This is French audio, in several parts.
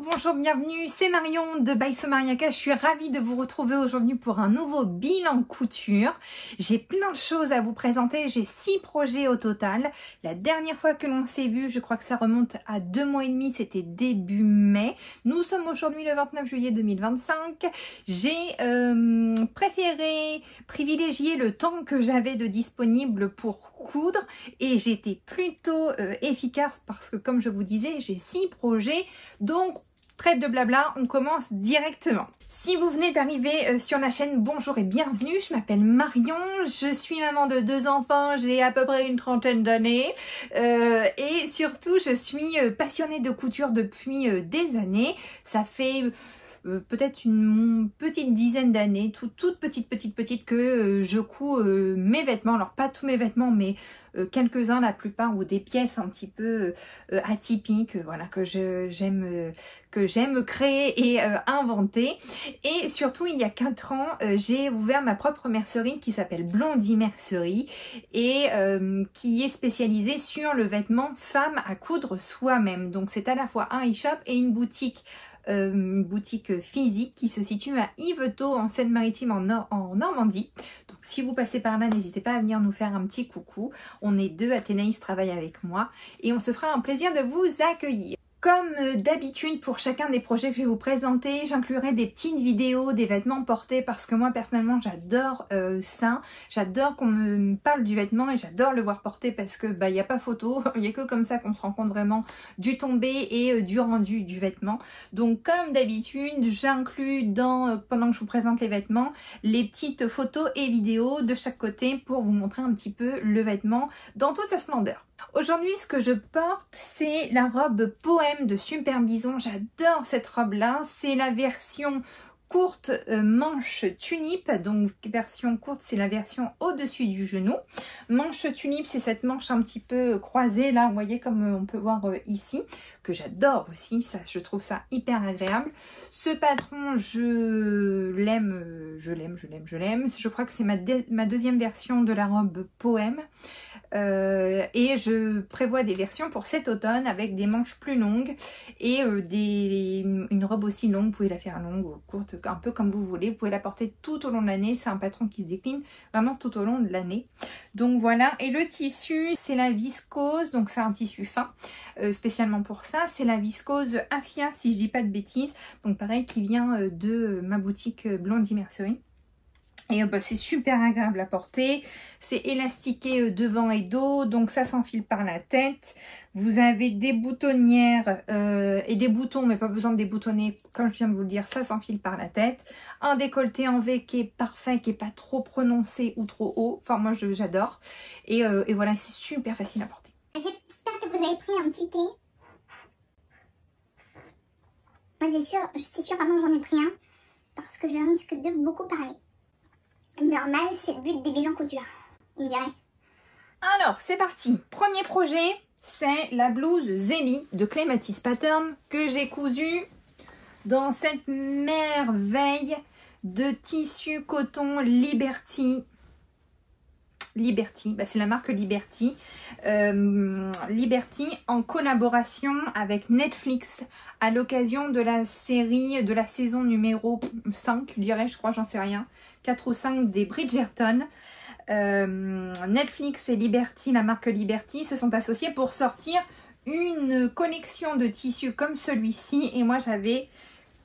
bonjour, bienvenue, c'est Marion de By Somariaka. Je suis ravie de vous retrouver aujourd'hui pour un nouveau bilan couture. J'ai plein de choses à vous présenter, j'ai 6 projets au total. La dernière fois que l'on s'est vu, je crois que ça remonte à 2 mois et demi, c'était début mai. Nous sommes aujourd'hui le 29 juillet 2025. J'ai préféré privilégier le temps que j'avais de disponible pour coudre et j'étais plutôt efficace parce que comme je vous disais, j'ai 6 projets. Donc, trêve de blabla, on commence directement. Si vous venez d'arriver sur la chaîne, bonjour et bienvenue, je m'appelle Marion, je suis maman de 2 enfants, j'ai à peu près une trentaine d'années et surtout je suis passionnée de couture depuis des années. Ça fait peut-être une petite dizaine d'années, toute petite que je couds mes vêtements. Alors pas tous mes vêtements, mais quelques-uns, la plupart, ou des pièces un petit peu atypiques, voilà, que j'aime créer et inventer. Et surtout, il y a 4 ans, j'ai ouvert ma propre mercerie qui s'appelle Blondie Mercerie et qui est spécialisée sur le vêtement femme à coudre soi-même. Donc c'est à la fois un e-shop et une boutique physique qui se situe à Yvetot en Seine-Maritime en Normandie. Donc si vous passez par là, n'hésitez pas à venir nous faire un petit coucou. On est 2, Athénaïs travaille avec moi et on se fera un plaisir de vous accueillir. Comme d'habitude pour chacun des projets que je vais vous présenter, j'inclurai des petites vidéos des vêtements portés parce que moi personnellement j'adore ça. J'adore qu'on me parle du vêtement et j'adore le voir porter parce que il n'y a pas photo, il n'y a que comme ça qu'on se rend compte vraiment du tombé et du rendu du vêtement. Donc comme d'habitude, j'inclus pendant que je vous présente les vêtements, les petites photos et vidéos de chaque côté pour vous montrer un petit peu le vêtement dans toute sa splendeur. Aujourd'hui, ce que je porte, c'est la robe Poème de Super Bison. J'adore cette robe-là. C'est la version courte manche tulipe. Donc, version courte, c'est la version au-dessus du genou. Manche tulipe, c'est cette manche un petit peu croisée, là, vous voyez, comme on peut voir ici, que j'adore aussi. Ça, je trouve ça hyper agréable. Ce patron, je l'aime. Je crois que c'est ma deuxième version de la robe Poème. Et je prévois des versions pour cet automne avec des manches plus longues et une robe aussi longue. Vous pouvez la faire longue ou courte, un peu comme vous voulez. Vous pouvez la porter tout au long de l'année. C'est un patron qui se décline vraiment tout au long de l'année. Donc voilà. Et le tissu, c'est la viscose. Donc c'est un tissu fin spécialement pour ça. C'est la viscose Affia, si je dis pas de bêtises. Donc pareil, qui vient de ma boutique Blondie Mercerie. Et c'est super agréable à porter, c'est élastiqué devant et dos, donc ça s'enfile par la tête. Vous avez des boutonnières et des boutons, mais pas besoin de déboutonner, comme je viens de vous le dire, ça s'enfile par la tête. Un décolleté en V qui est parfait, qui n'est pas trop prononcé ou trop haut, enfin moi j'adore. Et voilà, c'est super facile à porter. J'espère que vous avez pris un petit thé. Moi c'est sûr, pardon, j'en ai pris un, parce que je risque de beaucoup parler. Normal, c'est le but des bilans couture, vous me direz. Alors, c'est parti. Premier projet, c'est la blouse Zélie de Clematis Pattern que j'ai cousue dans cette merveille de tissu coton Liberty. C'est la marque Liberty. Liberty en collaboration avec Netflix à l'occasion de la série, de la saison numéro 5, je dirais, je crois, j'en sais rien, 4 ou 5 des Bridgerton. Netflix et Liberty, la marque Liberty, se sont associés pour sortir une collection de tissus comme celui-ci. Et moi, j'avais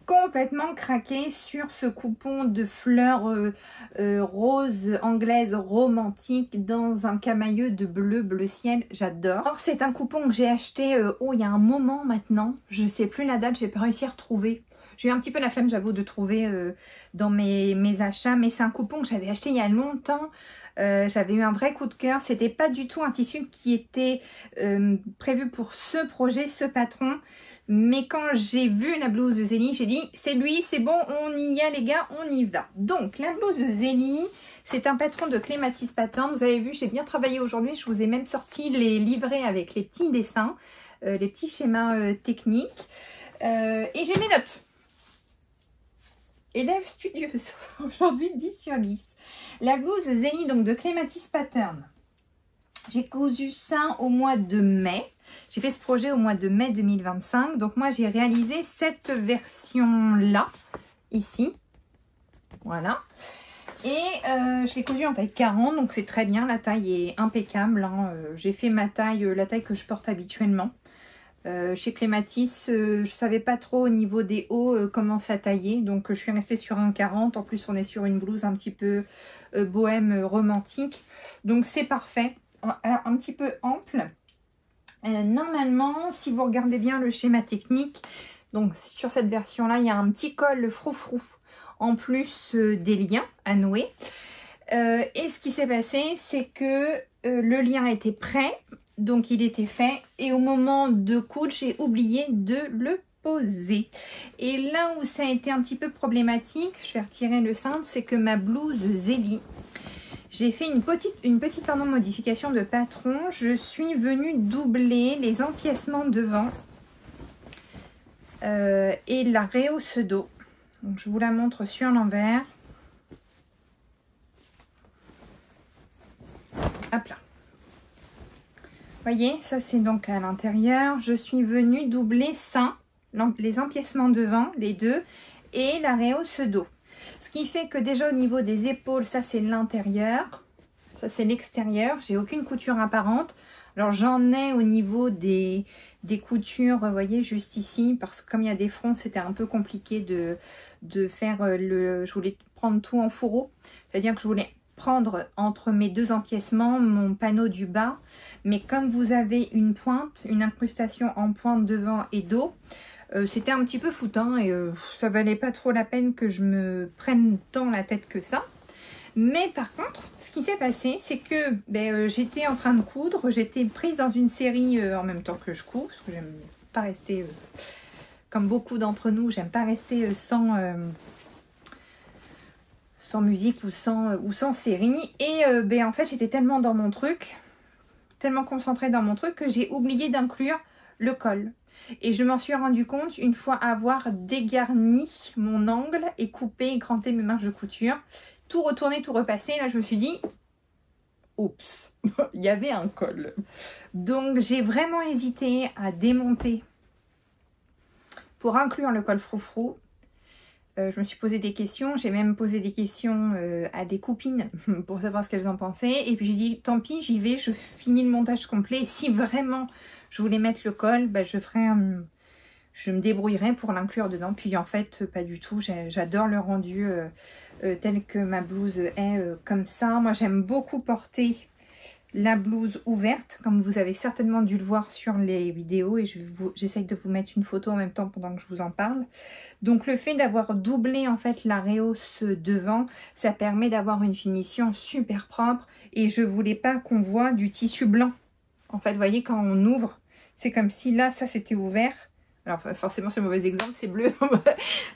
complètement craqué sur ce coupon de fleurs rose anglaise romantique dans un camailleux de bleu ciel. J'adore. Alors c'est un coupon que j'ai acheté il y a un moment maintenant. Je sais plus la date, j'ai pas réussi à retrouver. J'ai eu un petit peu la flemme, j'avoue, de trouver dans mes achats, mais c'est un coupon que j'avais acheté il y a longtemps. J'avais eu un vrai coup de cœur. C'était pas du tout un tissu qui était prévu pour ce projet, ce patron. Mais quand j'ai vu la blouse de Zélie, j'ai dit c'est lui, c'est bon, on y est les gars, on y va. Donc la blouse de Zélie, c'est un patron de Clematis Pattern. Vous avez vu, j'ai bien travaillé aujourd'hui. Je vous ai même sorti les livrets avec les petits dessins, les petits schémas techniques. Et j'ai mes notes. Élève studieuse, aujourd'hui 10 sur 10. La blouse Zélie donc de Clematis Pattern. J'ai cousu ça au mois de mai. J'ai fait ce projet au mois de mai 2025. Donc moi j'ai réalisé cette version-là, ici. Voilà. Et je l'ai cousu en taille 40, donc c'est très bien. La taille est impeccable. Hein. J'ai fait ma taille, la taille que je porte habituellement. Chez Clématis, je savais pas trop au niveau des hauts comment ça taillait. Donc je suis restée sur un 40. En plus on est sur une blouse un petit peu bohème romantique. Donc c'est parfait. Un petit peu ample. Normalement, si vous regardez bien le schéma technique, donc sur cette version là, il y a un petit col froufrou en plus des liens à nouer. Et ce qui s'est passé, c'est que le lien était prêt, donc il était fait, et au moment de coudre, j'ai oublié de le poser. Et là où ça a été un petit peu problématique, je vais retirer le cintre, c'est que ma blouse Zélie, j'ai fait une petite modification de patron. Je suis venue doubler les empiècements devant et la rehausse dos. Donc, je vous la montre sur l'envers. Hop là. Voyez, ça c'est donc à l'intérieur. Je suis venue doubler ça, les empiècements devant, les deux, et la rehausse dos. Ce qui fait que déjà au niveau des épaules, ça c'est l'intérieur, ça c'est l'extérieur. J'ai aucune couture apparente. Alors j'en ai au niveau des coutures, vous voyez, juste ici, parce que comme il y a des fronts, c'était un peu compliqué de faire je voulais prendre tout en fourreau. C'est-à-dire que je voulais prendre entre mes deux empiècements mon panneau du bas. Mais comme vous avez une pointe, une incrustation en pointe devant et dos, c'était un petit peu foutant et ça valait pas trop la peine que je me prenne tant la tête que ça. Mais par contre, ce qui s'est passé, c'est que j'étais en train de coudre, j'étais prise dans une série en même temps que je couds, parce que j'aime pas rester, comme beaucoup d'entre nous, j'aime pas rester sans musique ou sans série. Et en fait, j'étais tellement dans mon truc, tellement concentrée dans mon truc, que j'ai oublié d'inclure le col. Et je m'en suis rendu compte une fois avoir dégarni mon angle et coupé, écranté mes marges de couture. Tout retourné, tout repassé. Là, je me suis dit, oups, il y avait un col. Donc, j'ai vraiment hésité à démonter pour inclure le col froufrou. Je me suis posé des questions. J'ai même posé des questions à des copines pour savoir ce qu'elles en pensaient. Et puis, j'ai dit, tant pis, j'y vais, je finis le montage complet. Si vraiment je voulais mettre le col, je me débrouillerai pour l'inclure dedans. Puis, en fait, pas du tout. J'adore le rendu tel que ma blouse est comme ça. Moi j'aime beaucoup porter la blouse ouverte, comme vous avez certainement dû le voir sur les vidéos, et j'essaye de vous mettre une photo en même temps pendant que je vous en parle. Donc le fait d'avoir doublé en fait la rehausse devant, ça permet d'avoir une finition super propre, et je voulais pas qu'on voit du tissu blanc. En fait, vous voyez, quand on ouvre, c'est comme si là, ça c'était ouvert. Alors forcément c'est un mauvais exemple, c'est bleu,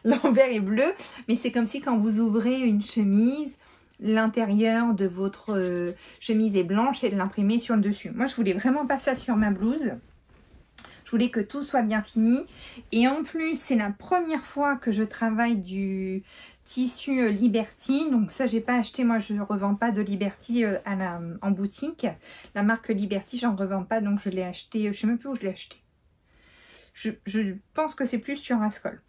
l'envers est bleu, mais c'est comme si quand vous ouvrez une chemise, l'intérieur de votre chemise est blanche et de l'imprimer sur le dessus. Moi je voulais vraiment pas ça sur ma blouse, je voulais que tout soit bien fini, et en plus c'est la première fois que je travaille du tissu Liberty, donc ça j'ai pas acheté, moi je revends pas de Liberty en boutique, la marque Liberty j'en revends pas, donc je l'ai acheté, je sais même plus où je l'ai acheté. Je pense que c'est plus sur Ascol.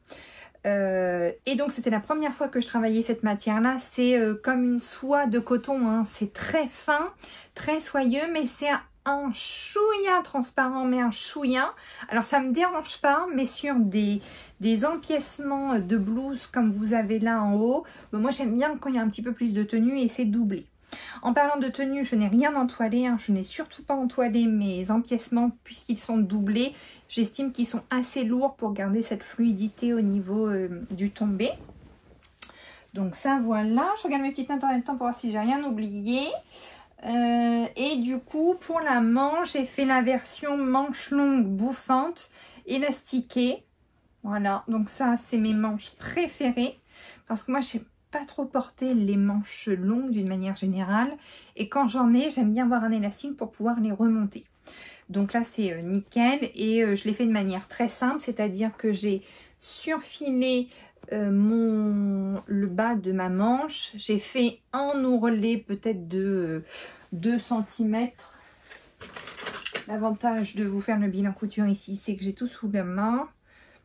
Et donc c'était la première fois que je travaillais cette matière là. C'est comme une soie de coton, hein. C'est très fin, très soyeux, mais c'est un chouïa transparent, mais un chouïa. Alors ça me dérange pas, mais sur des empiècements de blouse comme vous avez là en haut, moi j'aime bien quand il y a un petit peu plus de tenue, et c'est doublé. En parlant de tenue, je n'ai rien entoilé, hein. Je n'ai surtout pas entoilé mes empiècements puisqu'ils sont doublés. J'estime qu'ils sont assez lourds pour garder cette fluidité au niveau du tombé. Donc ça, voilà. Je regarde mes petites notes en même temps pour voir si j'ai rien oublié. Et du coup, pour la manche, j'ai fait la version manche longue bouffante, élastiquée. Voilà, donc ça, c'est mes manches préférées. Parce que moi, je sais pas trop porter les manches longues d'une manière générale, et quand j'en ai, j'aime bien avoir un élastique pour pouvoir les remonter. Donc là c'est nickel, et je l'ai fait de manière très simple, c'est-à-dire que j'ai surfilé le bas de ma manche, j'ai fait un ourlet peut-être de 2 cm L'avantage de vous faire le bilan couture ici, c'est que j'ai tout sous la main.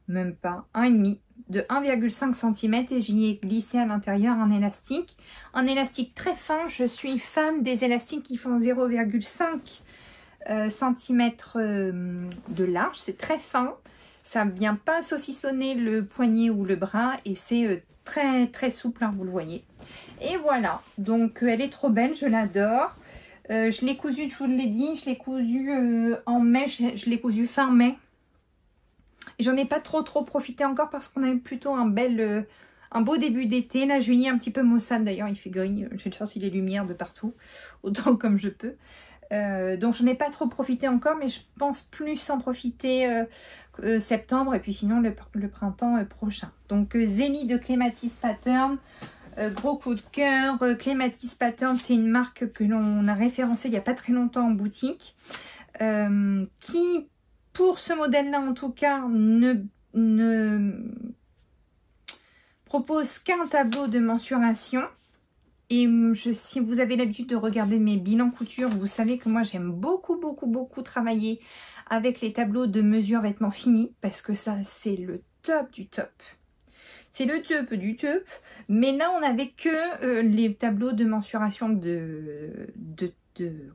Même pas, 1,5 de 1,5 cm et j'y ai glissé à l'intérieur un élastique. Un élastique très fin, je suis fan des élastiques qui font 0,5 cm de large. C'est très fin, ça ne vient pas saucissonner le poignet ou le bras et c'est très très souple, hein, vous le voyez. Et voilà, donc elle est trop belle, je l'adore. Je l'ai cousue, je vous l'ai dit, je l'ai cousue en mai, je l'ai cousue fin mai. J'en ai pas trop profité encore parce qu'on a eu plutôt un beau début d'été. Là, juillet un petit peu maussade d'ailleurs, il fait gris. J'ai sorti les lumières de partout, autant comme je peux. Donc j'en ai pas trop profité encore, mais je pense plus en profiter septembre et puis sinon le printemps prochain. Donc Zélie de Clematis Pattern. Gros coup de cœur, Clematis Pattern, c'est une marque que l'on a référencée il n'y a pas très longtemps en boutique, qui, pour ce modèle-là en tout cas, ne propose qu'un tableau de mensuration. Et si vous avez l'habitude de regarder mes bilans couture, vous savez que moi j'aime beaucoup travailler avec les tableaux de mesure vêtements finis, parce que ça c'est le top du top. C'est le top du top, mais là on n'avait que les tableaux de mensuration de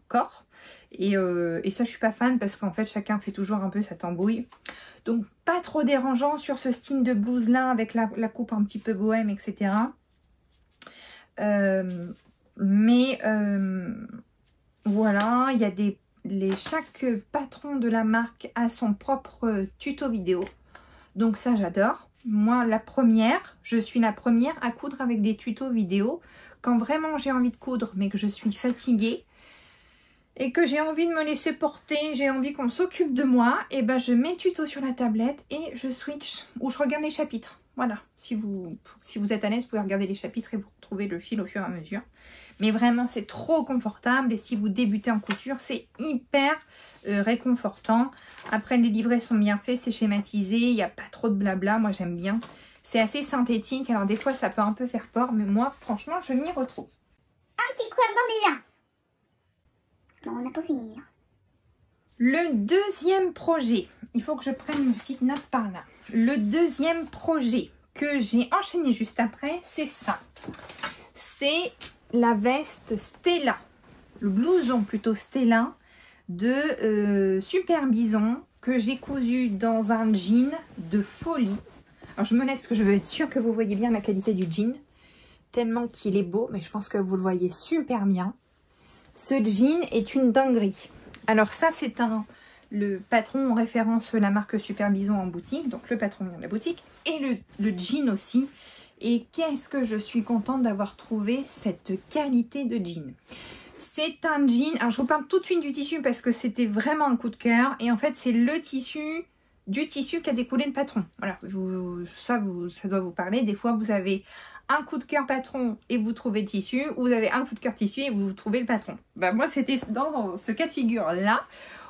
corps. Et ça je suis pas fan parce qu'en fait chacun fait toujours un peu sa tambouille. Donc pas trop dérangeant sur ce style de blouse là avec la coupe un petit peu bohème, etc. Voilà, il y a chaque patron de la marque a son propre tuto vidéo. Donc ça j'adore. Moi, je suis la première à coudre avec des tutos vidéo. Quand vraiment j'ai envie de coudre, mais que je suis fatiguée et que j'ai envie de me laisser porter, j'ai envie qu'on s'occupe de moi, et ben je mets le tuto sur la tablette et je switch ou je regarde les chapitres. Voilà, si vous êtes à l'aise, vous pouvez regarder les chapitres et vous retrouvez le fil au fur et à mesure. Mais vraiment, c'est trop confortable et si vous débutez en couture, c'est hyper réconfortant. Après, les livrets sont bien faits, c'est schématisé, il n'y a pas trop de blabla, moi j'aime bien. C'est assez synthétique, alors des fois ça peut un peu faire peur, mais moi, franchement, je m'y retrouve. Un petit coup avant déjà. Bon, on n'a pas fini. Le deuxième projet, il faut que je prenne une petite note par là. Le deuxième projet que j'ai enchaîné juste après, c'est ça. C'est la veste Stella, le blouson plutôt Stella de Super Bison que j'ai cousu dans un jean de folie. Alors je me lève parce que je veux être sûre que vous voyez bien la qualité du jean, tellement qu'il est beau, mais je pense que vous le voyez super bien. Ce jean est une dinguerie. Alors ça c'est le patron en référence la marque Super Bison en boutique, donc le patron vient de la boutique, et le jean aussi. Et qu'est-ce que je suis contente d'avoir trouvé cette qualité de jean. C'est un jean, alors je vous parle tout de suite du tissu parce que c'était vraiment un coup de cœur. Et en fait c'est le tissu qui a découlé le patron. Voilà, ça doit vous parler. Des fois vous avez un coup de cœur patron et vous trouvez le tissu, ou vous avez un coup de cœur tissu et vous trouvez le patron. Ben, moi c'était dans ce cas de figure là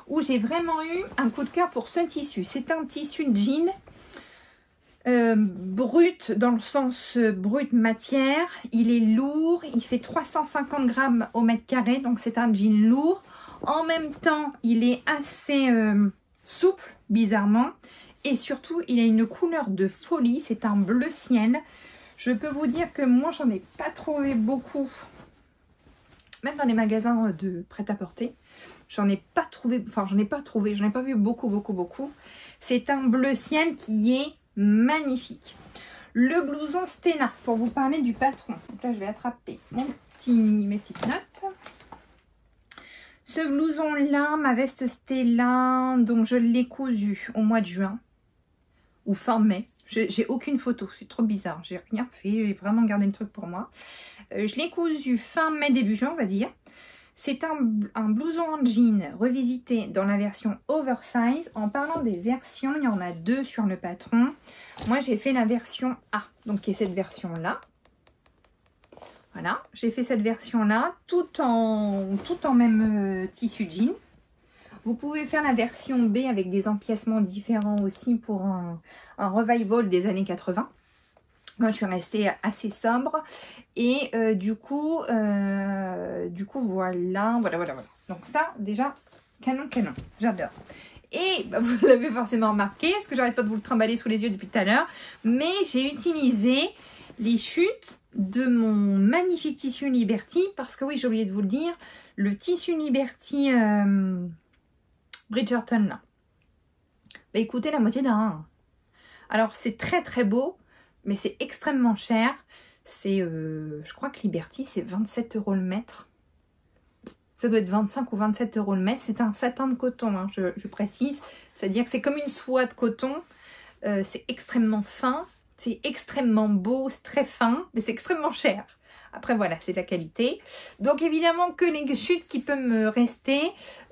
où j'ai vraiment eu un coup de cœur pour ce tissu. C'est un tissu de jean brut, dans le sens brut matière. Il est lourd, il fait 350 grammes au mètre carré, donc c'est un jean lourd. En même temps, il est assez souple, bizarrement. Et surtout, il a une couleur de folie, c'est un bleu ciel. Je peux vous dire que moi, j'en ai pas trouvé beaucoup. Même dans les magasins de prêt-à-porter, j'en ai pas vu beaucoup. C'est un bleu ciel qui est magnifique. Le blouson Stella, pour vous parler du patron. Donc là, je vais attraper mes petites notes. Ce blouson-là, ma veste Stella, donc je l'ai cousu au mois de juin ou fin mai. J'ai aucune photo, c'est trop bizarre. J'ai rien fait, j'ai vraiment gardé le truc pour moi. Je l'ai cousu fin mai, début juin, on va dire. C'est un blouson en jean revisité dans la version oversize. En parlant des versions, il y en a deux sur le patron. Moi, j'ai fait la version A, donc qui est cette version-là. Voilà, j'ai fait cette version-là, tout en même tissu jean. Vous pouvez faire la version B avec des empiècements différents aussi pour un revival des années 80. Moi, je suis restée assez sobre et du coup, voilà. Donc ça, déjà, Canon, canon. J'adore. Et bah, vous l'avez forcément remarqué, parce que j'arrête pas de vous le trimballer sous les yeux depuis tout à l'heure, mais j'ai utilisé les chutes de mon magnifique tissu Liberty, parce que oui, j'ai oublié de vous le dire, le tissu Liberty Bridgerton là. Bah écoutez, la moitié d'un. Alors c'est très très beau, mais c'est extrêmement cher. C'est, je crois que Liberty c'est 27 € le mètre. Ça doit être 25 ou 27 € le mètre. C'est un satin de coton, hein, je précise. C'est-à-dire que c'est comme une soie de coton. C'est extrêmement fin. C'est extrêmement beau. C'est très fin. Mais c'est extrêmement cher. Après, voilà, c'est de la qualité. Donc, évidemment, que les chutes qui peuvent me rester,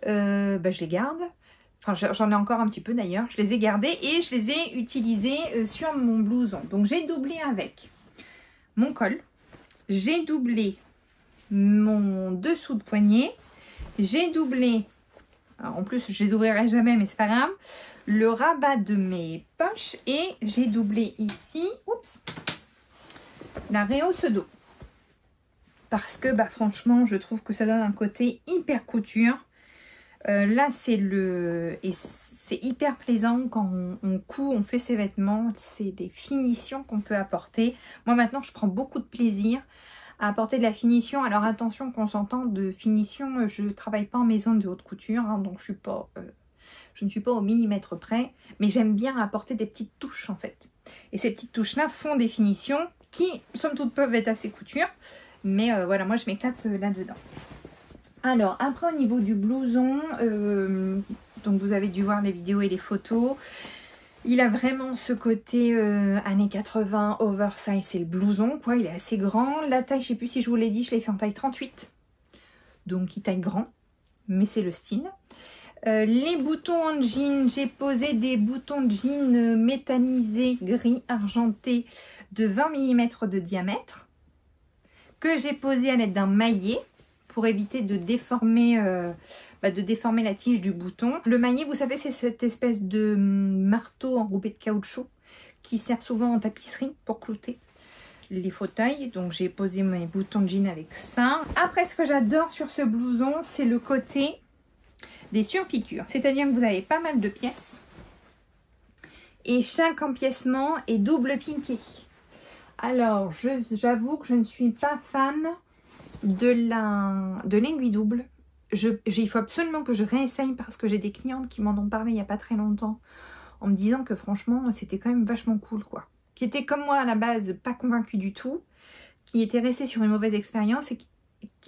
bah, je les garde. Enfin, j'en ai encore un petit peu d'ailleurs. Je les ai gardées et je les ai utilisées sur mon blouson. Donc, j'ai doublé avec mon col. J'ai doublé mon dessous de poignet, j'ai doublé, alors en plus je les ouvrirai jamais mais c'est pas grave, le rabat de mes poches et j'ai doublé ici, oups, la rehausse dos. Parce que bah franchement je trouve que ça donne un côté hyper couture. Là c'est hyper plaisant quand on coud, on fait ses vêtements, c'est des finitions qu'on peut apporter. Moi maintenant je prends beaucoup de plaisir à apporter de la finition. Alors attention qu'on s'entend de finition, je ne travaille pas en maison de haute couture, hein, donc je ne suis pas au millimètre près, mais j'aime bien apporter des petites touches en fait. Et ces petites touches là font des finitions qui somme toute peuvent être assez couture, mais voilà, moi je m'éclate là-dedans. Alors après au niveau du blouson, donc vous avez dû voir les vidéos et les photos. Il a vraiment ce côté années 80, oversize, c'est le blouson, quoi. Il est assez grand. La taille, je sais plus si je vous l'ai dit, je l'ai fait en taille 38. Donc, il taille grand, mais c'est le style. Les boutons en jean, j'ai posé des boutons de jean métallisés, gris argenté de 20 mm de diamètre, que j'ai posé à l'aide d'un maillet pour éviter de déformer la tige du bouton. Le maillet, vous savez, c'est cette espèce de marteau enrobé de caoutchouc qui sert souvent en tapisserie pour clouter les fauteuils. Donc j'ai posé mes boutons de jean avec ça. Après, ce que j'adore sur ce blouson, c'est le côté des surpiqûres. C'est-à-dire que vous avez pas mal de pièces et chaque empiècement est double piqué. Alors, j'avoue que je ne suis pas fan de l'aiguille double. Il faut absolument que je réessaye parce que j'ai des clientes qui m'en ont parlé il n'y a pas très longtemps en me disant que franchement c'était quand même vachement cool quoi. Qui étaient comme moi à la base pas convaincus du tout, qui étaient restés sur une mauvaise expérience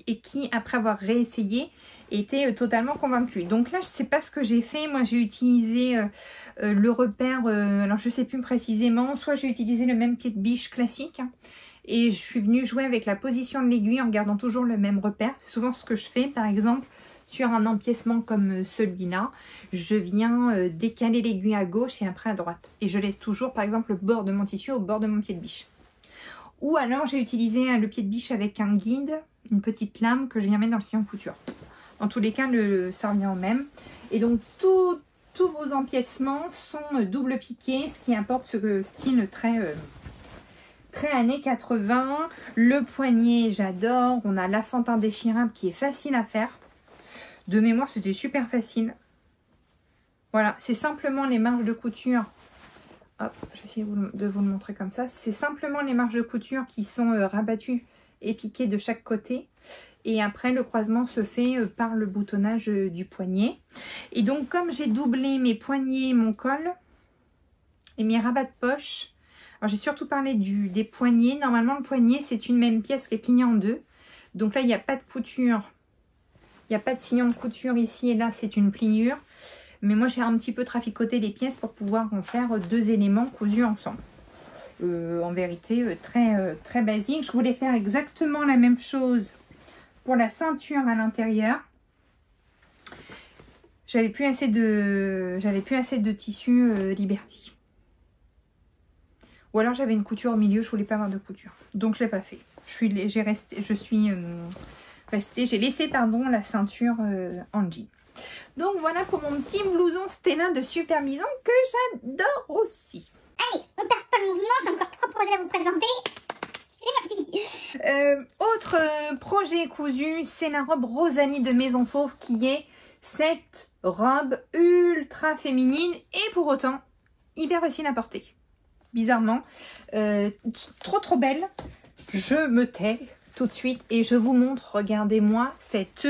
et qui après avoir réessayé étaient totalement convaincus. Donc là je sais pas ce que j'ai fait, moi j'ai utilisé le repère, alors je sais plus précisément, soit j'ai utilisé le même pied de biche classique, hein, et je suis venue jouer avec la position de l'aiguille en gardant toujours le même repère. C'est souvent ce que je fais. Par exemple, sur un empiècement comme celui-là, je viens décaler l'aiguille à gauche et après à droite. Et je laisse toujours, par exemple, le bord de mon tissu au bord de mon pied de biche. Ou alors, j'ai utilisé le pied de biche avec un guide, une petite lame que je viens mettre dans le sillon de couture. Dans tous les cas, ça revient au même. Et donc, tous vos empiècements sont double piqués, ce qui apporte ce style très années 80. Le poignet, j'adore. On a la fente indéchirable qui est facile à faire. De mémoire, c'était super facile. Voilà, c'est simplement les marges de couture. Hop, je vais essayer de vous le montrer comme ça. C'est simplement les marges de couture qui sont rabattues et piquées de chaque côté. Et après, le croisement se fait par le boutonnage du poignet. Et donc, comme j'ai doublé mes poignets, mon col et mes rabats de poche, alors j'ai surtout parlé des poignets. Normalement, le poignet, c'est une même pièce qui est pliée en deux. Donc là, il n'y a pas de couture. Il n'y a pas de sillon de couture ici et là, c'est une pliure. Mais moi, j'ai un petit peu traficoté les pièces pour pouvoir en faire deux éléments cousus ensemble. En vérité, très basique. Je voulais faire exactement la même chose pour la ceinture à l'intérieur. J'avais plus assez de tissu Liberty. Ou alors j'avais une couture au milieu, je voulais pas avoir de couture. Donc je l'ai pas fait. J'ai laissé la ceinture en jean. Donc voilà pour mon petit blouson Stella de Superbison que j'adore aussi. Allez, on perd pas le mouvement, j'ai encore 3 projets à vous présenter. C'est parti. Autre projet cousu, c'est la robe Rosalie de Maison Fauve qui est cette robe ultra féminine et pour autant hyper facile à porter. Bizarrement, trop belle. Je me tais tout de suite et je vous montre, regardez-moi cette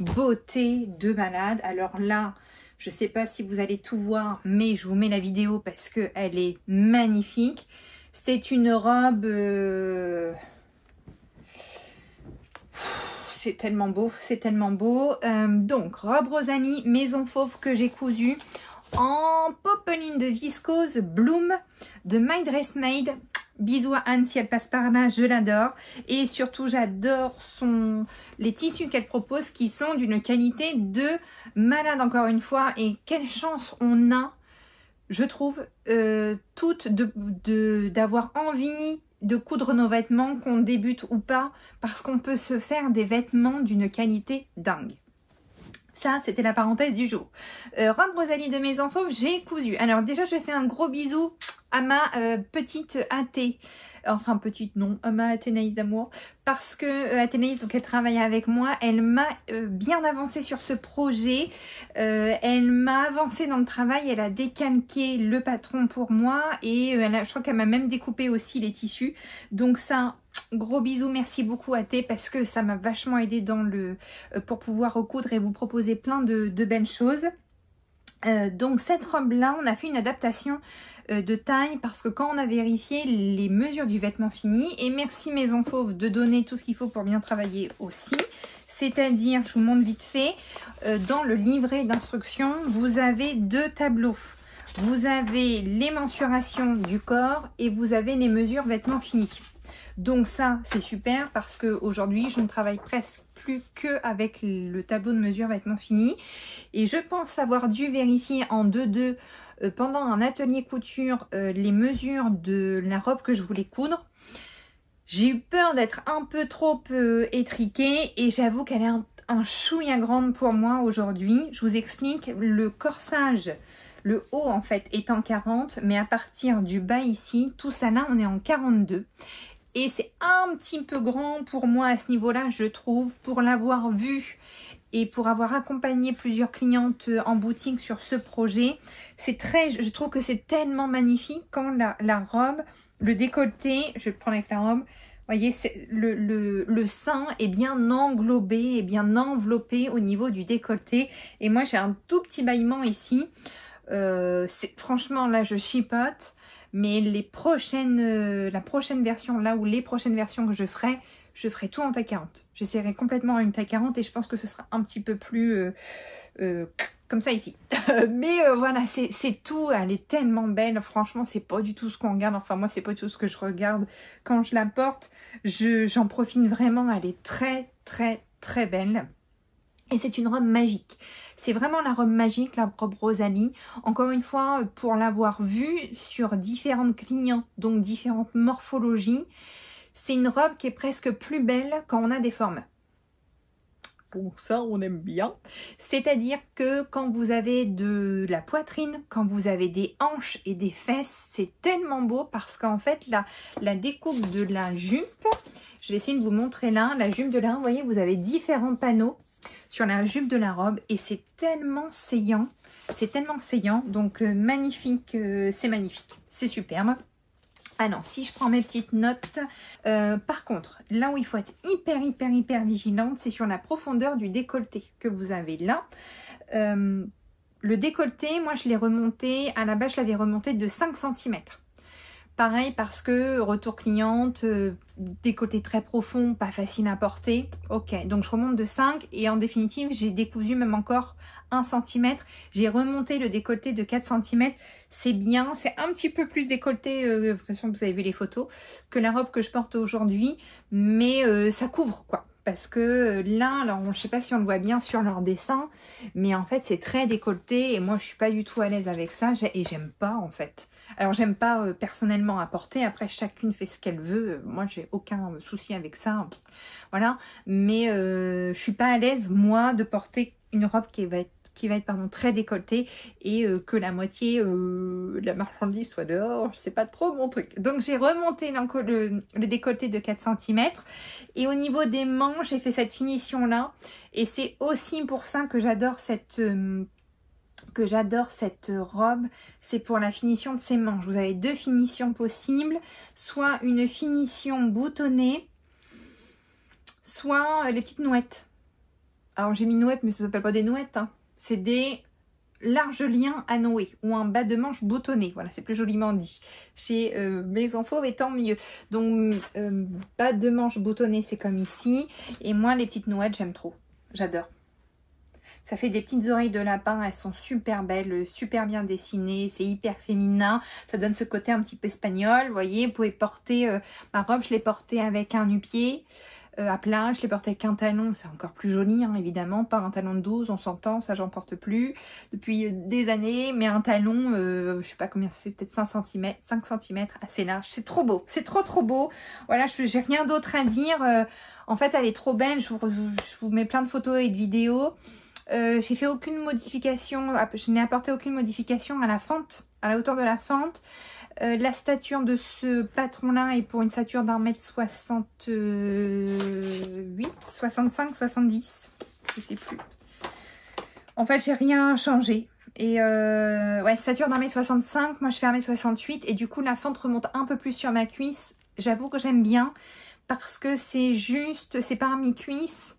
beauté de malade. Alors là, je ne sais pas si vous allez tout voir, mais je vous mets la vidéo parce qu'elle est magnifique. C'est une robe... c'est tellement beau, c'est tellement beau. Donc, robe Rosalie, maison fauve que j'ai cousue en popeline de viscose Bloom de My Dress Made. Bisous à Anne si elle passe par là, je l'adore. Et surtout, j'adore les tissus qu'elle propose qui sont d'une qualité de malade encore une fois. Et quelle chance on a, je trouve, toutes d'avoir envie de coudre nos vêtements, qu'on débute ou pas, parce qu'on peut se faire des vêtements d'une qualité dingue. Ça, c'était la parenthèse du jour. Robe Rosalie de Maison Fauve, j'ai cousu. Alors déjà, je fais un gros bisou à ma petite Athé. Enfin, petite non, à ma Athénaïs d'amour. Parce que Athénaïs, donc elle travaille avec moi, elle m'a bien avancé sur ce projet. Elle m'a avancé dans le travail, elle a décalqué le patron pour moi. Et je crois qu'elle m'a même découpé aussi les tissus. Donc ça... Gros bisous, merci beaucoup Athé parce que ça m'a vachement aidé pour pouvoir recoudre et vous proposer plein de belles choses. Donc cette robe là, on a fait une adaptation de taille parce que quand on a vérifié les mesures du vêtement fini, et merci Maison Fauve de donner tout ce qu'il faut pour bien travailler aussi, c'est-à-dire, je vous montre vite fait, dans le livret d'instructions, vous avez 2 tableaux. Vous avez les mensurations du corps et vous avez les mesures vêtements finis. Donc ça, c'est super parce qu'aujourd'hui, je ne travaille presque plus qu'avec le tableau de mesure vêtements finis. Et je pense avoir dû vérifier en 2-2 pendant un atelier couture les mesures de la robe que je voulais coudre. J'ai eu peur d'être un peu trop étriquée et j'avoue qu'elle est un chouïa grande pour moi aujourd'hui. Je vous explique, le corsage, le haut en fait est en 40, mais à partir du bas ici, tout ça là, on est en 42. Et c'est un petit peu grand pour moi à ce niveau-là, je trouve, pour l'avoir vu et pour avoir accompagné plusieurs clientes en boutique sur ce projet. Je trouve que c'est tellement magnifique quand la robe, le décolleté, je vais le prendre avec la robe, vous voyez, le sein est bien englobé et bien enveloppé au niveau du décolleté. Et moi, j'ai un tout petit bâillement ici. Franchement, là, je chipote. Mais la prochaine version, là où les prochaines versions que je ferai tout en taille 40. J'essaierai complètement une taille 40 et je pense que ce sera un petit peu plus comme ça ici. Mais voilà, c'est tout. Elle est tellement belle. Franchement, c'est pas du tout ce qu'on regarde. Enfin, moi, c'est pas du tout ce que je regarde quand je la porte. J'en profite vraiment. Elle est très belle. Et c'est une robe magique. C'est vraiment la robe magique, la robe Rosalie. Encore une fois, pour l'avoir vue sur différentes clients, donc différentes morphologies, c'est une robe qui est presque plus belle quand on a des formes. Bon, ça, on aime bien. C'est-à-dire que quand vous avez de la poitrine, quand vous avez des hanches et des fesses, c'est tellement beau parce qu'en fait, la découpe de la jupe, je vais essayer de vous montrer là, la jupe de là, vous voyez, vous avez différents panneaux sur la jupe de la robe et c'est tellement saillant, donc magnifique, c'est magnifique, c'est superbe. Ah non, si je prends mes petites notes, par contre, là où il faut être hyper vigilante, c'est sur la profondeur du décolleté que vous avez là. Le décolleté, moi je l'ai remonté, à la base je l'avais remonté de 5 cm. Pareil parce que retour cliente, décolleté très profond, pas facile à porter. Ok, donc je remonte de 5 et en définitive, j'ai décousu même encore 1 cm. J'ai remonté le décolleté de 4 cm. C'est bien, c'est un petit peu plus décolleté, de toute façon vous avez vu les photos, que la robe que je porte aujourd'hui. Mais ça couvre quoi. Parce que là, alors je sais pas si on le voit bien sur leur dessin, mais en fait c'est très décolleté et moi je suis pas du tout à l'aise avec ça et j'aime pas en fait. Alors j'aime pas personnellement à porter, après chacune fait ce qu'elle veut, moi j'ai aucun souci avec ça, voilà. Mais je suis pas à l'aise moi de porter une robe qui va être qui va être pardon, très décolleté et que la moitié de la marchandise soit dehors, c'est pas trop mon truc. Donc j'ai remonté le décolleté de 4 cm et au niveau des manches, j'ai fait cette finition là et c'est aussi pour ça que j'adore cette robe, c'est pour la finition de ses manches. Vous avez deux finitions possibles, soit une finition boutonnée, soit les petites nouettes. Alors j'ai mis nouettes, mais ça s'appelle pas des nouettes, hein. C'est des larges liens à nouer ou un bas de manche boutonné. Voilà, c'est plus joliment dit. Chez Maison Fauve et tant mieux. Donc bas de manche boutonné, c'est comme ici. Et moi, les petites nouettes, j'aime trop. J'adore. Ça fait des petites oreilles de lapin, elles sont super belles, super bien dessinées, c'est hyper féminin, ça donne ce côté un petit peu espagnol, vous voyez, vous pouvez porter, ma robe je l'ai portée avec un nu-pied à plat, je l'ai portée avec un talon, c'est encore plus joli hein, évidemment, pas un talon de 12, on s'entend, ça j'en porte plus depuis des années, mais un talon, je sais pas combien ça fait, peut-être 5 cm, assez large, c'est trop beau, c'est trop beau, voilà, j'ai rien d'autre à dire, en fait elle est trop belle, je vous mets plein de photos et de vidéos. J'ai fait aucune modification, je n'ai apporté aucune modification à la fente, à la hauteur de la fente. La stature de ce patron-là est pour une stature d'1,68 m, 65, 70, je sais plus. En fait, j'ai rien changé. Et ouais, stature d'1,65 m, moi je fais 1,68 m et du coup la fente remonte un peu plus sur ma cuisse. J'avoue que j'aime bien parce que c'est juste, c'est pas un mi-cuisse,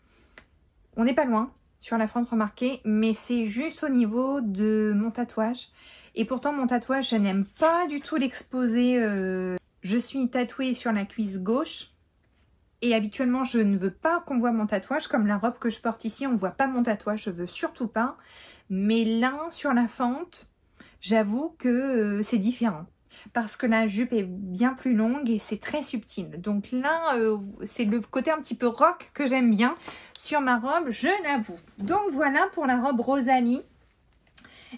on n'est pas loin sur la fente remarquée, mais c'est juste au niveau de mon tatouage. Et pourtant, mon tatouage, je n'aime pas du tout l'exposer. Je suis tatouée sur la cuisse gauche. Et habituellement, je ne veux pas qu'on voit mon tatouage. Comme la robe que je porte ici, on ne voit pas mon tatouage. Je veux surtout pas. Mais là, sur la fente, j'avoue que c'est différent. Parce que la jupe est bien plus longue et c'est très subtil. Donc là, c'est le côté un petit peu rock que j'aime bien sur ma robe, je l'avoue. Donc voilà pour la robe Rosalie.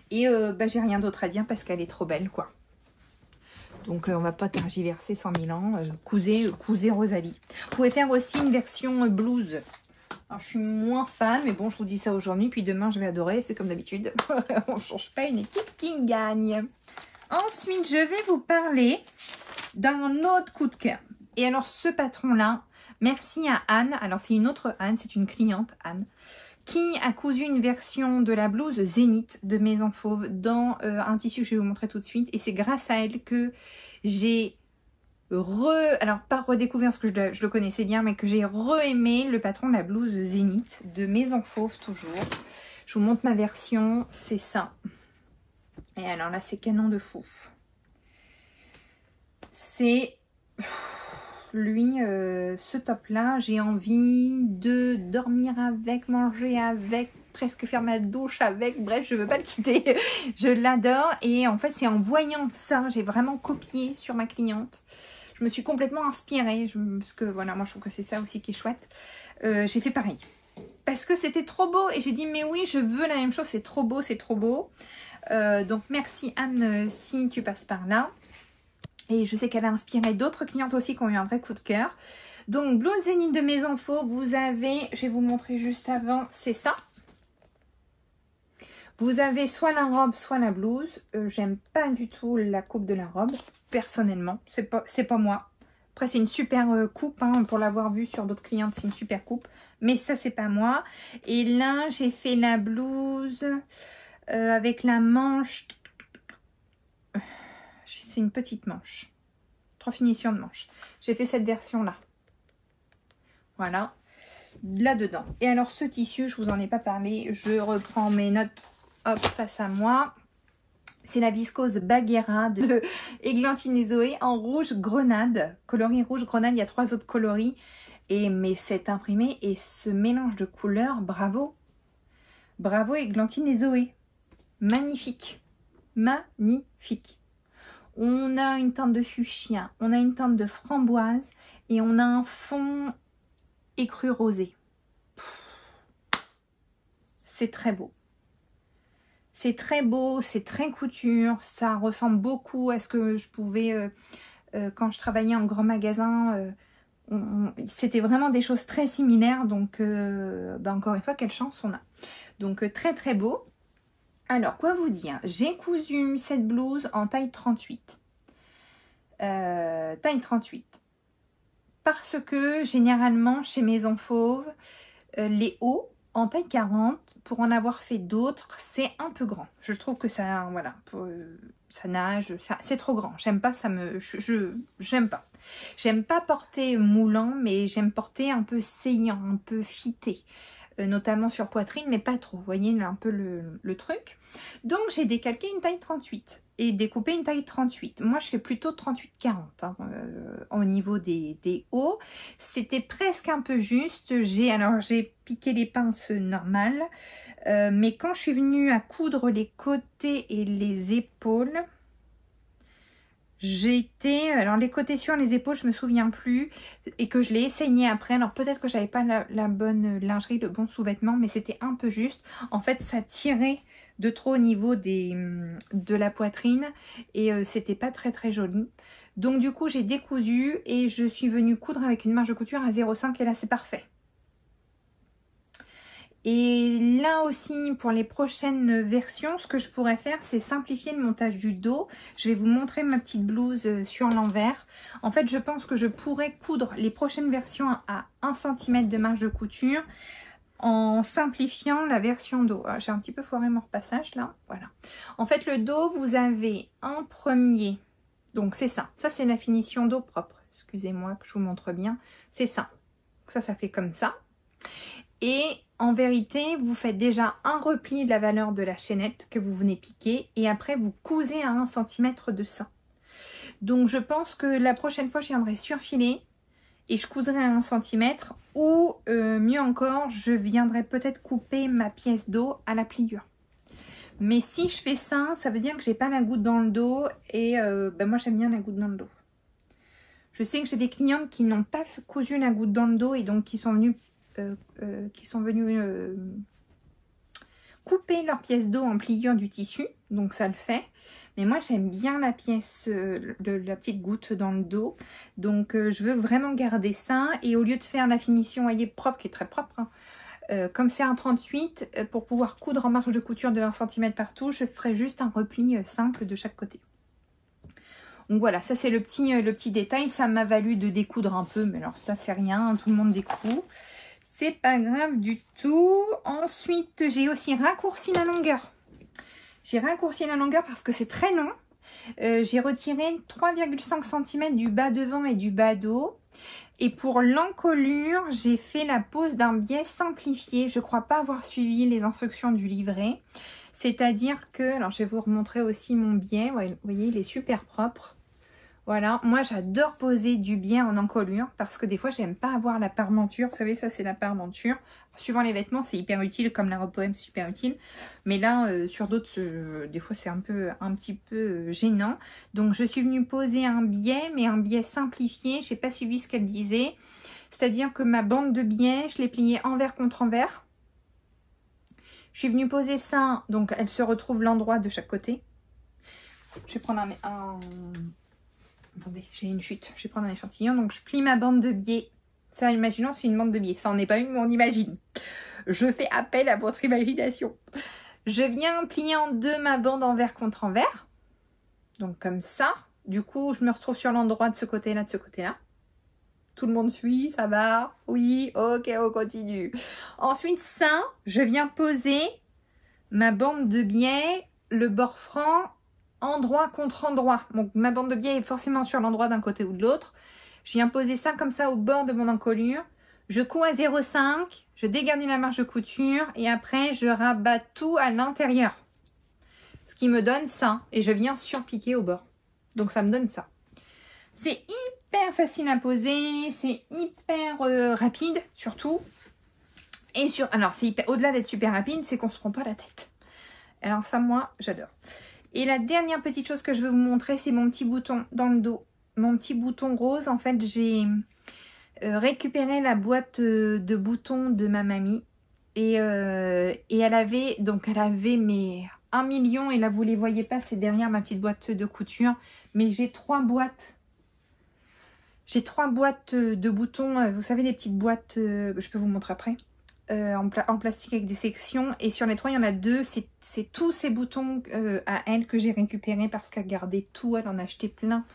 Et j'ai rien d'autre à dire parce qu'elle est trop belle, quoi. Donc on va pas tergiverser 100 000 ans. Cousez Rosalie. Vous pouvez faire aussi une version blouse. Alors, je suis moins fan, mais bon, je vous dis ça aujourd'hui. Puis demain, je vais adorer. C'est comme d'habitude. On ne change pas une équipe qui gagne. Ensuite, je vais vous parler d'un autre coup de cœur. Et alors, ce patron-là, merci à Anne. Alors, c'est une autre Anne, c'est une cliente, Anne, qui a cousu une version de la blouse Zénith de Maison Fauve dans un tissu que je vais vous montrer tout de suite. Et c'est grâce à elle que j'ai alors pas redécouvert parce que je le connaissais bien, mais que j'ai re-aimé le patron de la blouse Zénith de Maison Fauve toujours. Je vous montre ma version, c'est ça. Et alors là, c'est canon de fou. C'est lui, ce top-là, j'ai envie de dormir avec, manger avec, presque faire ma douche avec. Bref, je ne veux pas le quitter. Je l'adore. Et en fait, c'est en voyant ça, j'ai vraiment copié sur ma cliente. Je me suis complètement inspirée. Parce que voilà, moi, je trouve que c'est ça aussi qui est chouette. J'ai fait pareil. Parce que c'était trop beau. Et j'ai dit, mais oui, je veux la même chose. C'est trop beau, c'est trop beau. Donc merci Anne si tu passes par là. Et je sais qu'elle a inspiré d'autres clientes aussi qui ont eu un vrai coup de cœur. Donc blouse Zénith de Maison Fauve, vous avez, je vais vous montrer juste avant, c'est ça. Vous avez soit la robe, soit la blouse. J'aime pas du tout la coupe de la robe, personnellement. C'est pas moi. Après, c'est une super coupe, hein, pour l'avoir vue sur d'autres clientes, c'est une super coupe. Mais ça, c'est pas moi. Et là, j'ai fait la blouse avec la manche. C'est une petite manche. 3 finitions de manche. J'ai fait cette version-là. Voilà. Là-dedans. Et alors, ce tissu, je vous en ai pas parlé. Je reprends mes notes, hop, face à moi. C'est la viscose Bagheera de Églantine et Zoé en rouge grenade. Coloris rouge grenade, il y a 3 autres coloris. Mais cet imprimé et ce mélange de couleurs, bravo. Bravo Églantine et Zoé. Magnifique. Magnifique. On a une teinte de fuchsia, on a une teinte de framboise et on a un fond écru rosé. C'est très beau. C'est très beau, c'est très couture, ça ressemble beaucoup à ce que je pouvais, quand je travaillais en grand magasin, c'était vraiment des choses très similaires, donc encore une fois, quelle chance on a. Donc très très beau. Alors, quoi vous dire? J'ai cousu cette blouse en taille 38. Taille 38. Parce que, généralement, chez Maison Fauve, les hauts en taille 40, pour en avoir fait d'autres, c'est un peu grand. Je trouve que ça, voilà, ça nage, c'est trop grand. J'aime pas, j'aime pas. J'aime pas porter moulant, mais j'aime porter un peu saillant, un peu fité. Notamment sur poitrine, mais pas trop. Vous voyez là un peu le truc. Donc j'ai décalqué une taille 38 et découpé une taille 38. Moi je fais plutôt 38-40 hein, au niveau des hauts. C'était presque un peu juste. Alors j'ai piqué les pinces normales, mais quand je suis venue à coudre les côtés et les épaules, alors les côtés sur les épaules, je me souviens plus, et que je l'ai essayé après. Alors peut-être que j'avais pas la bonne lingerie, le bon sous-vêtement, mais c'était un peu juste. En fait, ça tirait de trop au niveau de la poitrine et c'était pas très très joli. Donc du coup, j'ai décousu et je suis venue coudre avec une marge de couture à 0,5 et là c'est parfait. Et là aussi, pour les prochaines versions, ce que je pourrais faire, c'est simplifier le montage du dos. Je vais vous montrer ma petite blouse sur l'envers. En fait, je pense que je pourrais coudre les prochaines versions à 1 cm de marge de couture en simplifiant la version dos. J'ai un petit peu foiré mon repassage là. Voilà. En fait, le dos, vous avez un premier. Donc, c'est ça. Ça, c'est la finition dos propre. Excusez-moi que je vous montre bien. C'est ça. Ça fait comme ça. Et en vérité, vous faites déjà un repli de la valeur de la chaînette que vous venez piquer et après vous cousez à 1 cm de ça. Donc je pense que la prochaine fois, je viendrai surfiler et je couserai à 1 cm ou mieux encore, je viendrai peut-être couper ma pièce dos à la pliure. Mais si je fais ça, ça veut dire que j'ai pas la goutte dans le dos et moi j'aime bien la goutte dans le dos. Je sais que j'ai des clientes qui n'ont pas cousu la goutte dans le dos et donc qui sont venues couper leur pièce dos en pliure du tissu, donc ça le fait. Mais moi j'aime bien la pièce, la petite goutte dans le dos, donc je veux vraiment garder ça. Et au lieu de faire la finition, voyez, propre, qui est très propre, hein, comme c'est un 38, pour pouvoir coudre en marge de couture de 1 cm partout, je ferai juste un repli simple de chaque côté. Donc voilà, ça c'est le petit détail, ça m'a valu de découdre un peu, mais alors ça c'est rien, hein, tout le monde découd. C'est pas grave du tout. Ensuite, j'ai aussi raccourci la longueur. J'ai raccourci la longueur parce que c'est très long. J'ai retiré 3,5 cm du bas devant et du bas dos. Et pour l'encolure, j'ai fait la pose d'un biais simplifié. Je ne crois pas avoir suivi les instructions du livret. C'est-à-dire que, alors je vais vous remontrer aussi mon biais. Ouais, vous voyez, il est super propre. Voilà, moi j'adore poser du biais en encolure parce que des fois j'aime pas avoir la parmenture. Vous savez, ça c'est la parmenture. Suivant les vêtements, c'est hyper utile, comme la robe poème, c'est super utile. Mais là, sur d'autres, des fois c'est un petit peu gênant. Donc je suis venue poser un biais, mais un biais simplifié. J'ai pas suivi ce qu'elle disait. C'est-à-dire que ma bande de biais, je l'ai pliée envers contre envers. Je suis venue poser ça, donc elle se retrouve l'endroit de chaque côté. Je vais prendre un... Attendez, j'ai une chute. Je vais prendre un échantillon. Donc, je plie ma bande de biais. Ça, imaginons, c'est une bande de biais. Ça n'en est pas une, mais on imagine. Je fais appel à votre imagination. Je viens plier en deux ma bande envers contre envers. Donc, comme ça. Du coup, je me retrouve sur l'endroit de ce côté-là, de ce côté-là. Tout le monde suit, ça va? Oui, ok, on continue. Ensuite, ça, je viens poser ma bande de biais, le bord franc, endroit contre endroit. Donc ma bande de biais est forcément sur l'endroit d'un côté ou de l'autre. Je viens poser ça comme ça au bord de mon encolure. Je couds à 0,5, je dégarnis la marge de couture et après je rabats tout à l'intérieur. Ce qui me donne ça. Et je viens surpiquer au bord. Donc ça me donne ça. C'est hyper facile à poser, c'est hyper rapide surtout. Et alors c'est hyper, au-delà d'être super rapide, c'est qu'on se prend pas la tête. Alors ça, moi, j'adore. Et la dernière petite chose que je veux vous montrer, c'est mon petit bouton dans le dos. Mon petit bouton rose, en fait, j'ai récupéré la boîte de boutons de ma mamie. Et elle avait mes 1 million, et là, vous les voyez pas, c'est derrière ma petite boîte de couture. Mais j'ai 3 boîtes. J'ai 3 boîtes de boutons, vous savez, les petites boîtes, je peux vous montrer après. en plastique avec des sections. Et sur les 3, il y en a 2. C'est tous ces boutons à elle que j'ai récupérés parce qu'elle gardait tout. Elle en a acheté plein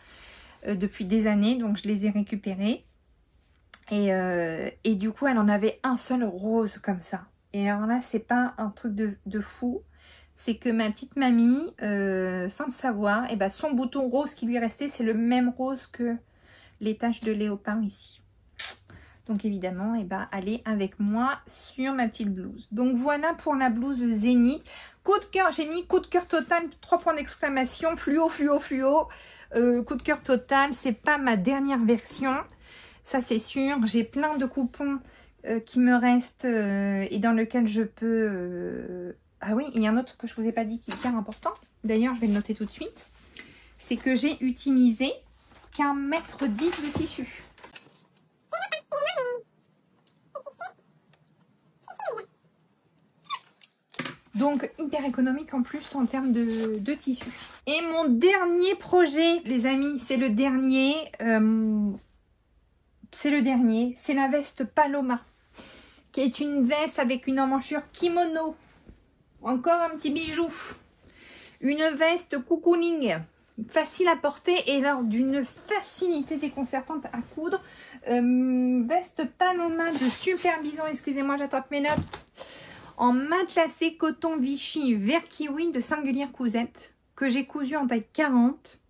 depuis des années. Donc je les ai récupérés. Et du coup, elle en avait un seul rose comme ça. Et alors là, c'est pas un truc de fou. C'est que ma petite mamie, sans le savoir, et ben son bouton rose qui lui est resté, c'est le même rose que les taches de léopard ici. Donc évidemment, et ben, elle est avec moi sur ma petite blouse. Donc voilà pour la blouse Zénith. Coup de cœur, j'ai mis coup de cœur total, 3 points d'exclamation, fluo, fluo, fluo. Coup de cœur total, c'est pas ma dernière version. Ça c'est sûr. J'ai plein de coupons qui me restent et dans lesquels je peux... Ah oui, il y a un autre que je ne vous ai pas dit qui est hyper important. D'ailleurs, je vais le noter tout de suite. C'est que j'ai utilisé qu'un mètre 10 de tissu. Donc, hyper économique en plus en termes de tissu. Et mon dernier projet, les amis, c'est le dernier. C'est la veste Paloma, qui est une veste avec une emmanchure kimono. Encore un petit bijou. Une veste cocooning. Facile à porter et alors d'une facilité déconcertante à coudre. Veste Paloma de Super Bison. Excusez-moi, j'attrape mes notes. En matelassé coton Vichy vert kiwi de Singulière Cousette. Que j'ai cousu en taille 40.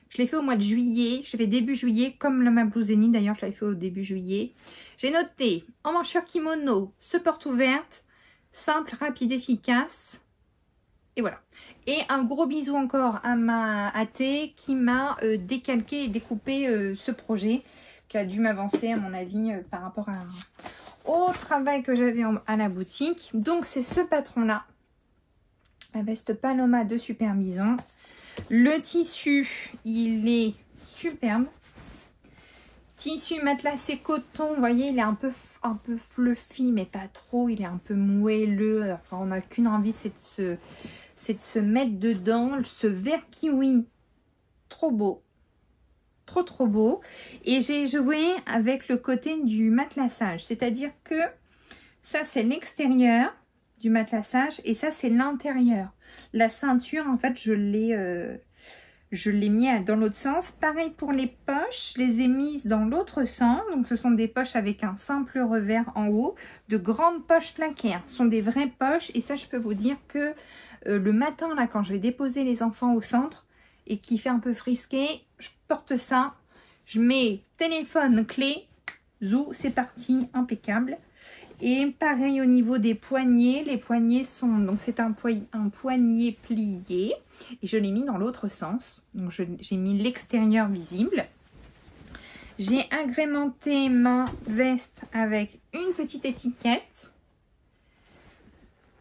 Je l'ai fait au mois de juillet. Je l'ai fait début juillet. Comme ma blouse Zénith d'ailleurs, je l'avais fait au début juillet. J'ai noté emmanchure kimono, se porte ouverte. Simple, rapide, efficace. Et voilà. Et un gros bisou encore à ma AT qui m'a décalqué et découpé ce projet. Qui a dû m'avancer à mon avis par rapport au travail que j'avais à la boutique. Donc c'est ce patron-là. La veste Paloma de Super Bison. Le tissu, il est superbe. Tissu matelassé coton, vous voyez, il est un peu fluffy, mais pas trop. Il est un peu moelleux. Enfin, on n'a qu'une envie, c'est de se mettre dedans. Ce vert kiwi, trop beau. Trop, trop beau. Et j'ai joué avec le côté du matelassage. C'est-à-dire que ça, c'est l'extérieur du matelassage et ça, c'est l'intérieur. La ceinture, en fait, je l'ai mis dans l'autre sens. Pareil pour les poches, je les ai mises dans l'autre sens. Donc, ce sont des poches avec un simple revers en haut. De grandes poches plaquées. Ce sont des vraies poches. Et ça, je peux vous dire que le matin, là, quand je vais déposer les enfants au centre et qui fait un peu frisqué, je porte ça. Je mets téléphone, clé, zou, c'est parti, impeccable. Et pareil au niveau des poignets. Les poignets sont... Donc, c'est un poignet plié. Et je l'ai mis dans l'autre sens. Donc, j'ai mis l'extérieur visible. J'ai agrémenté ma veste avec une petite étiquette.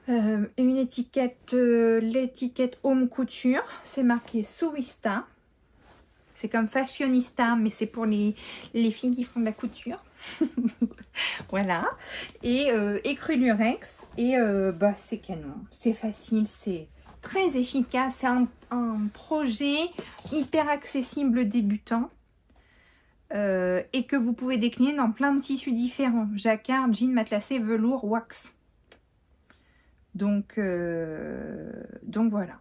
Une étiquette, l'étiquette Home Couture. C'est marqué Suista. C'est comme fashionista, mais c'est pour les filles qui font de la couture. Voilà. Et écrulurex. Et bah, c'est canon. C'est facile, c'est très efficace. C'est un projet hyper accessible débutant. Et que vous pouvez décliner dans plein de tissus différents. Jacquard, jean, matelassé, velours, wax. Donc voilà.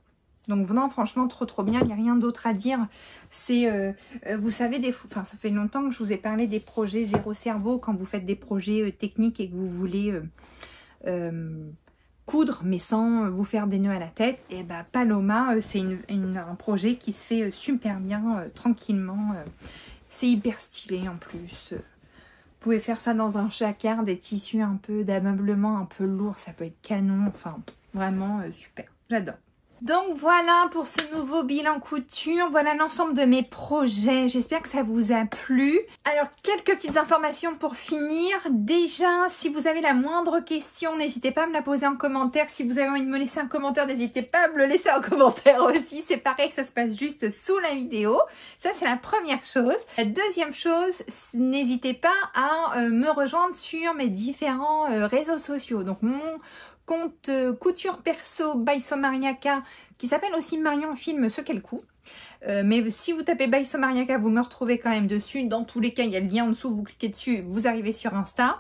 Donc non, franchement, trop bien. Il n'y a rien d'autre à dire. C'est, vous savez, ça fait longtemps que je vous ai parlé des projets zéro cerveau. Quand vous faites des projets techniques et que vous voulez coudre, mais sans vous faire des nœuds à la tête. Et bah, Paloma, c'est un projet qui se fait super bien, tranquillement. C'est hyper stylé en plus. Vous pouvez faire ça dans un jacquard, des tissus un peu d'ameublement un peu lourd. Ça peut être canon. Enfin, vraiment super. J'adore. Donc voilà pour ce nouveau bilan couture, voilà l'ensemble de mes projets, j'espère que ça vous a plu. Alors quelques petites informations pour finir, déjà si vous avez la moindre question n'hésitez pas à me la poser en commentaire, si vous avez envie de me laisser un commentaire n'hésitez pas à me le laisser en commentaire aussi, c'est pareil que ça se passe juste sous la vidéo, ça c'est la première chose. La deuxième chose, n'hésitez pas à me rejoindre sur mes différents réseaux sociaux, donc mon compte couture perso by Somariaka qui s'appelle aussi Marion Filme ce qu'elle coud. Mais si vous tapez By Somariaka, vous me retrouvez quand même dessus. Dans tous les cas, il y a le lien en dessous, vous cliquez dessus, vous arrivez sur Insta.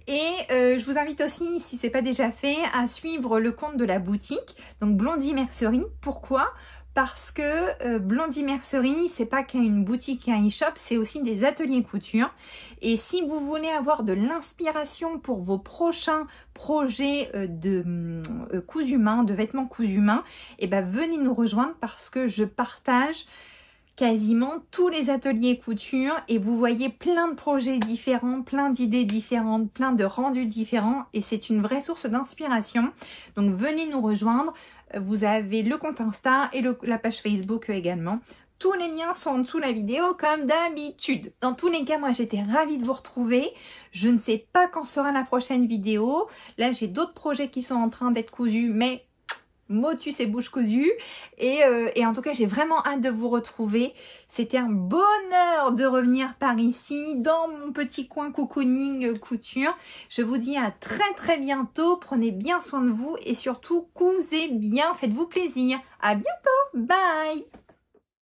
Et je vous invite aussi, si c'est pas déjà fait, à suivre le compte de la boutique, donc Blondie Mercerie. Pourquoi ? Parce que Blondie Mercerie, c'est pas qu'une boutique et un e-shop, c'est aussi des ateliers couture. Et si vous voulez avoir de l'inspiration pour vos prochains projets de cousu main, de vêtements cousu main, et ben venez nous rejoindre parce que je partage quasiment tous les ateliers couture et vous voyez plein de projets différents, plein d'idées différentes, plein de rendus différents et c'est une vraie source d'inspiration. Donc venez nous rejoindre. Vous avez le compte Insta et la page Facebook également. Tous les liens sont en dessous de la vidéo comme d'habitude. Dans tous les cas, moi j'étais ravie de vous retrouver. Je ne sais pas quand sera la prochaine vidéo. Là j'ai d'autres projets qui sont en train d'être cousus, mais motus et bouche cousue. Et en tout cas, j'ai vraiment hâte de vous retrouver. C'était un bonheur de revenir par ici, dans mon petit coin cocooning couture. Je vous dis à très bientôt. Prenez bien soin de vous et surtout, cousez bien. Faites-vous plaisir. À bientôt. Bye.